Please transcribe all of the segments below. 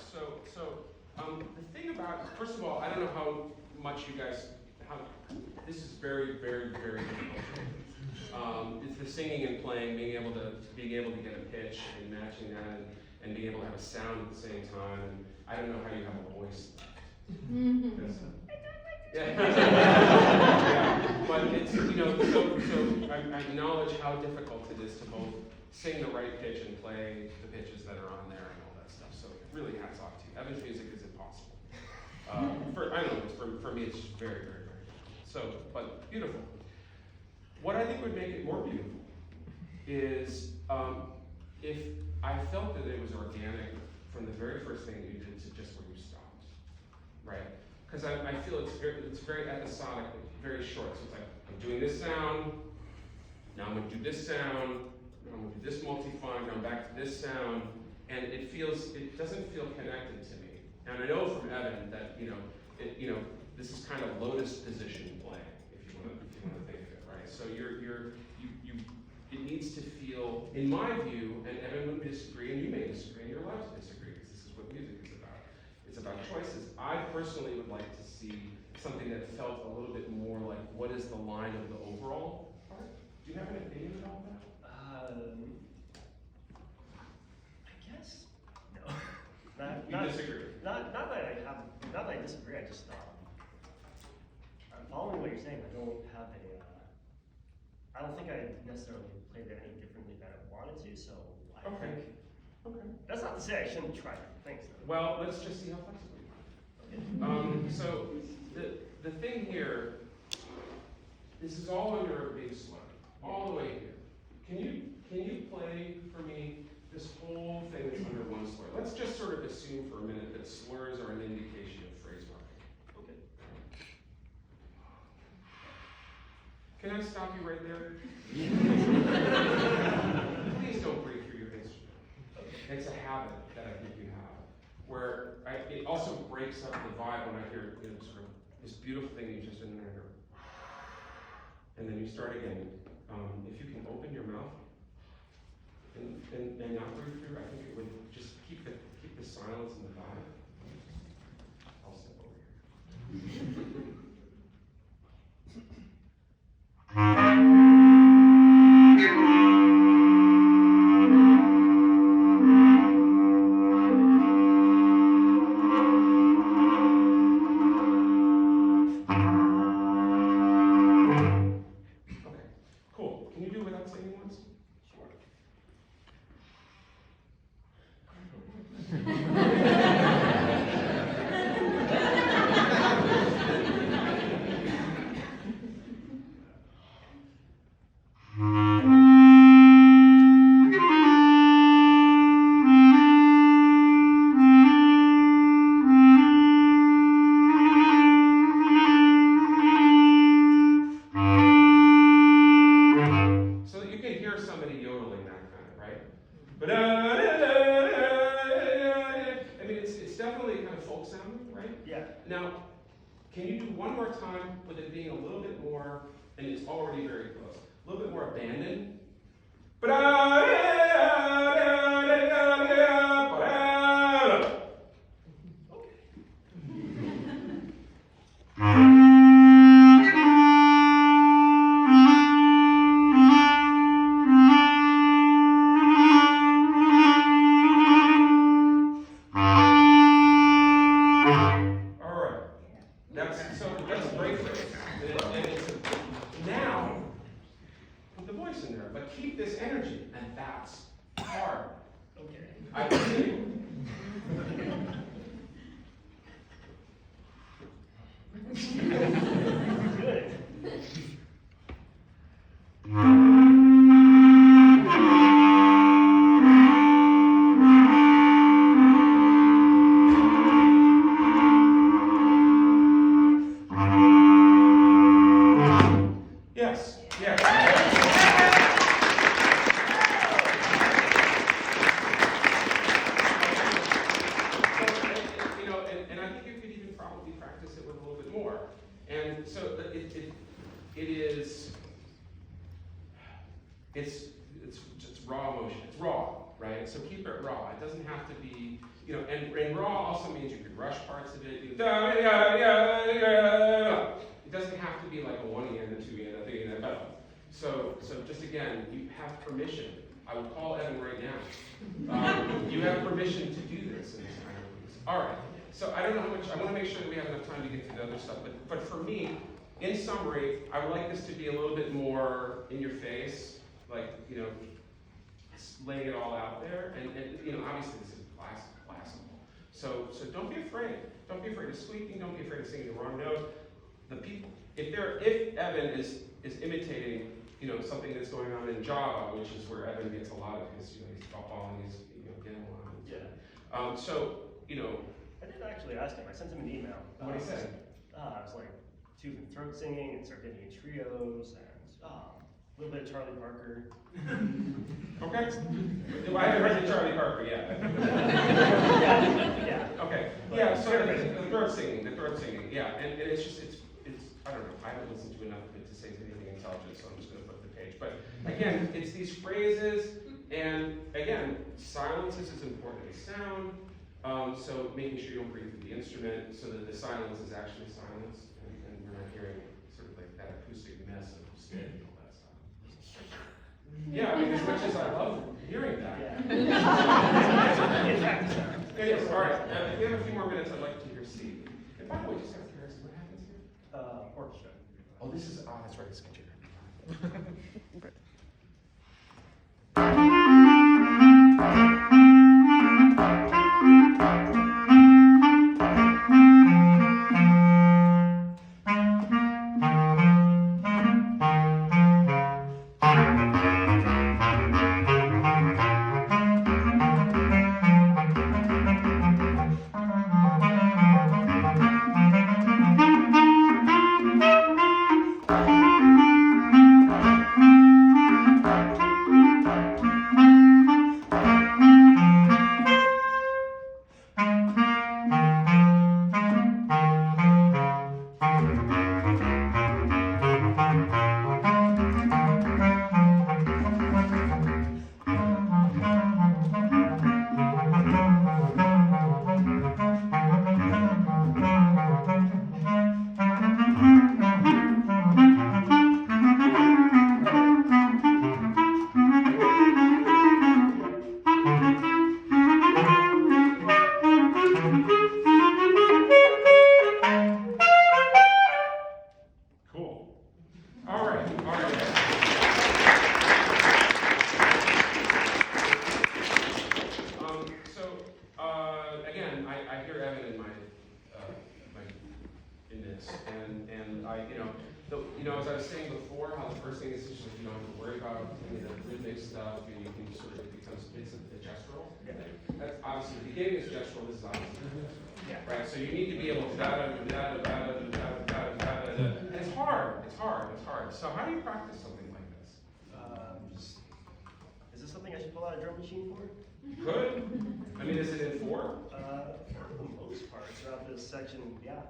start. The thing about, first of all, I don't know how much you guys, this is very, very, very difficult. It's the singing and playing, being able to get a pitch and matching that, and being able to have a sound at the same time. And I don't know how you have a voice. Yeah, but it's, so I acknowledge how difficult it is to both sing the right pitch and play the pitches that are on there and all that stuff. So really hats off to you. Evan's music is impossible. I don't know, for me it's just very, very, very difficult. So, but beautiful. What I think would make it more beautiful is if I felt that it was organic from the very first thing you did to just where you stopped, right? Because I feel it's very episodic, very short. So it's like, I'm doing this sound, now I'm going to do this sound, I'm going to do this multi-fine, now I'm back to this sound, and it doesn't feel connected to me. And I know from Evan that this is kind of lotus position playing, if you want to think of it, right? So it needs to feel, in my view, and Evan would disagree, and you may disagree, and you're allowed to disagree, because this is what music is about. It's about choices. I personally would like to see something that felt a little bit more like what is the line of the overall part. Do you have an opinion about that? I guess no. You disagree? Not that I disagree. I just I'm following what you're saying. I don't have I don't think I necessarily played it any differently than I wanted to. So I think. Okay. That's not to say I shouldn't try it. Thanks. Well, let's just see how flexible you are. Okay. So the thing here, this is all under a big slur, all the way here. Can you play for me this whole thing that's under one slur? Let's just sort of assume for a minute that slurs are an indication of phrase marking. Okay. Can I stop you right there? Please don't break through your instrument. It's a habit that I think you have, where it also breaks up the vibe when I hear sort of this beautiful thing you just didn't hear. And then you start again. If you can open your mouth and not breathe through, I think it would just keep the silence and the vibe. I'll step over here. and raw also means you could rush parts of it. It doesn't have to be like a 1 and a 2 and a 3 and a so just again, you have permission. I would call Evan right now. You have permission to do this in this kind of piece. All right. So I don't know how much. I want to make sure that we have enough time to get to the other stuff. But for me, in summary, I would like this to be a little bit more in your face, like laying it all out there. And obviously this is classical. So don't be afraid. Don't be afraid of squeaking. Don't be afraid of singing the wrong note. The people, if Evan is imitating, something that's going on in Java, which is where Evan gets a lot of his, he's following his, Gamma lines. Yeah. I did actually ask him. I sent him an email. What did he say? I was like tooth and throat singing and started getting in trios and a little bit of Charlie Parker. Okay. I haven't heard the Charlie Parker yet. Yeah. Okay. Yeah. So the throat singing. Yeah. And it's I don't know. I haven't listened to enough of it to say anything intelligent, so I'm just going to flip the page. But again, it's these phrases, and again, silence is as important as sound. So making sure you don't breathe through the instrument, so that the silence is actually silence, and we're not hearing sort of like that acoustic mess of spit and all that stuff. Yeah, I mean, as much as I love hearing that. Yeah. Yes. All right. If we have a few more minutes, I'd like to hear Steve. And by the way, just out of curiosity, what happens here? Orchestra. Oh, this is that's right, it's sketchy. As I was saying before, how the first thing is just you don't have to worry about any of the rhythmic stuff, and you can sort of, it becomes it's a gestural. Yeah. That's obviously the beginning is gestural, this is obviously Yeah. right. So you need to be able to and it's hard. So how do you practice something like this? Is this something I should pull out a drum machine for? Good. I mean, is it in 4? For the most part, throughout this section, yeah.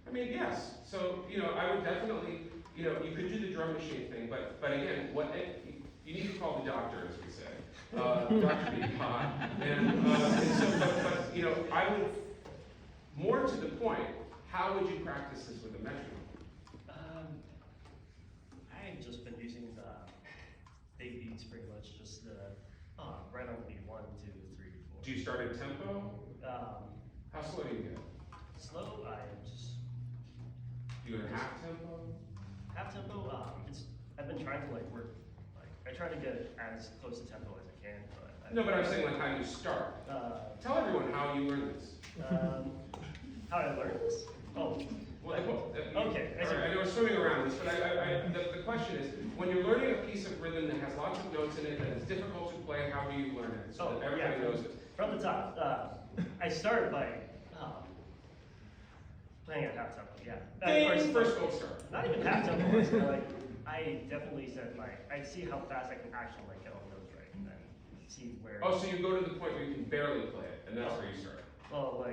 I mean, yes. So, I would definitely, you could do the drum machine thing, but again, you need to call the doctor, as we say. Dr. B. Pot. And so, I would, more to the point, how would you practice this with a metronome? I've just been using the big beats pretty much, just right on beat 1, 2, 3, 4. Do you start at tempo? How slow do you get? Slow, Do you go to half tempo? Half tempo, I've been trying to work, I try to get as close to tempo as I can, but. No, but I'm saying how you start. Tell everyone how you learn this. How I learned this? Oh. Okay. I know we're swimming around this, but the question is, when you're learning a piece of rhythm that has lots of notes in it that is difficult to play, how do you learn it so that everybody knows it? From the top. I started by playing at half tempo. Yeah. First gold star. Not even half tempo. So I definitely said I see how fast I can actually get all the notes right, and then see where. Oh, so you go to the point where you can barely play it, and that's where you start. Well,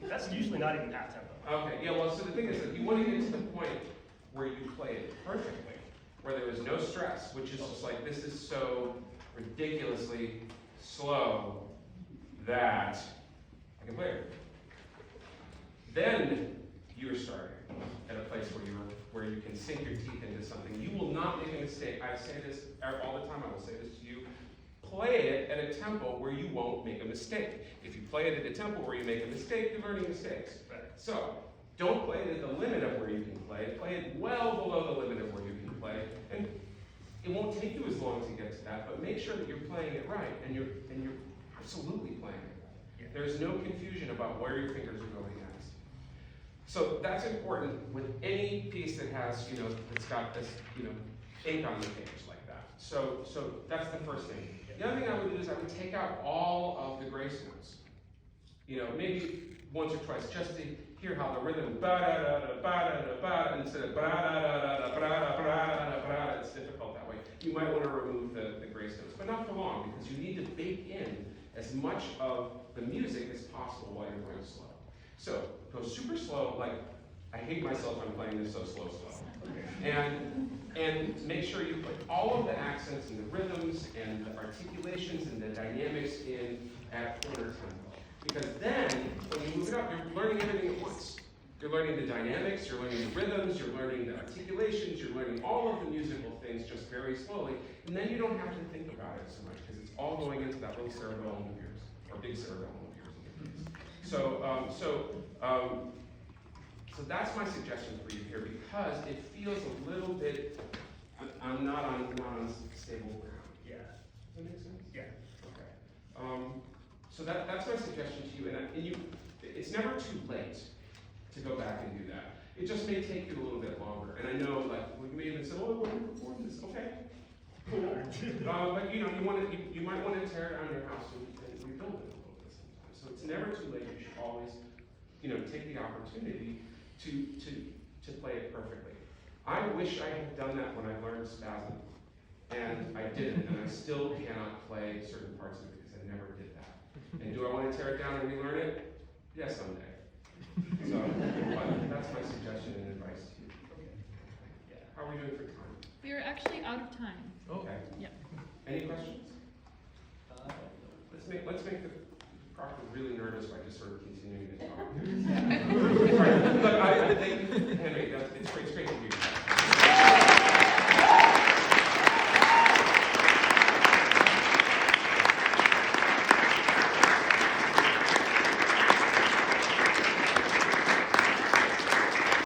that's usually not even half tempo. Okay, yeah, well, so the thing is that you want to get to the point where you play it perfectly, where there is no stress, which is just this is so ridiculously slow that I can play it. Then you're starting at a place where you can sink your teeth into something. You will not make a mistake. I say this all the time. I will say this to you. Play it at a tempo where you won't make a mistake. If you play it at a tempo where you make a mistake, you're learning mistakes. Right. So don't play it at the limit of where you can play. Play it well below the limit of where you can play. And it won't take you as long to get to that, but make sure that you're playing it right and you're absolutely playing it right. Yeah. There's no confusion about where your fingers are going next. So that's important with any piece that has, that's got this, ink on the page like that. So that's the first thing. The other thing I would do is I would take out all of the grace notes. Maybe once or twice, just to hear how the rhythm ba-da-da-da-ba-da-da-ba instead of ba-da-da-da-da-ba-da-da-ba-da-da-ba-da. It's difficult that way. You might want to remove the grace notes, but not for long, because you need to bake in as much of the music as possible while you're going slow. So go super slow, like I hate myself when I'm playing this so slow. And make sure you put all of the accents and the rhythms and the articulations and the dynamics in at quarter tempo. Because then, when you move it up, you're learning everything at once. You're learning the dynamics, you're learning the rhythms, you're learning the articulations, you're learning all of the musical things just very slowly, and then you don't have to think about it so much, because it's all going into that little cerebellum of yours, or big cerebellum of yours in your case. So that's my suggestion for you here, because it feels a little bit, I'm not on stable ground. Yeah. Does that make sense? Yeah. Okay. So that's my suggestion to you, and it's never too late to go back and do that. It just may take you a little bit longer, and I know, like, you may even say, oh, when you perform this, okay, cool. But you might want to tear down your house and rebuild it a little bit sometimes. So it's never too late. You should always, take the opportunity to play it perfectly. I wish I had done that when I learned spasm, and I didn't, and I still cannot play certain parts of it because I never did that. And do I want to tear it down and relearn it? Yes, someday. So that's my suggestion and advice to you. Yeah. How are we doing for time? We are actually out of time. Okay. Yeah. Any questions? Let's make the proctor really nervous by just sort of continuing to talk.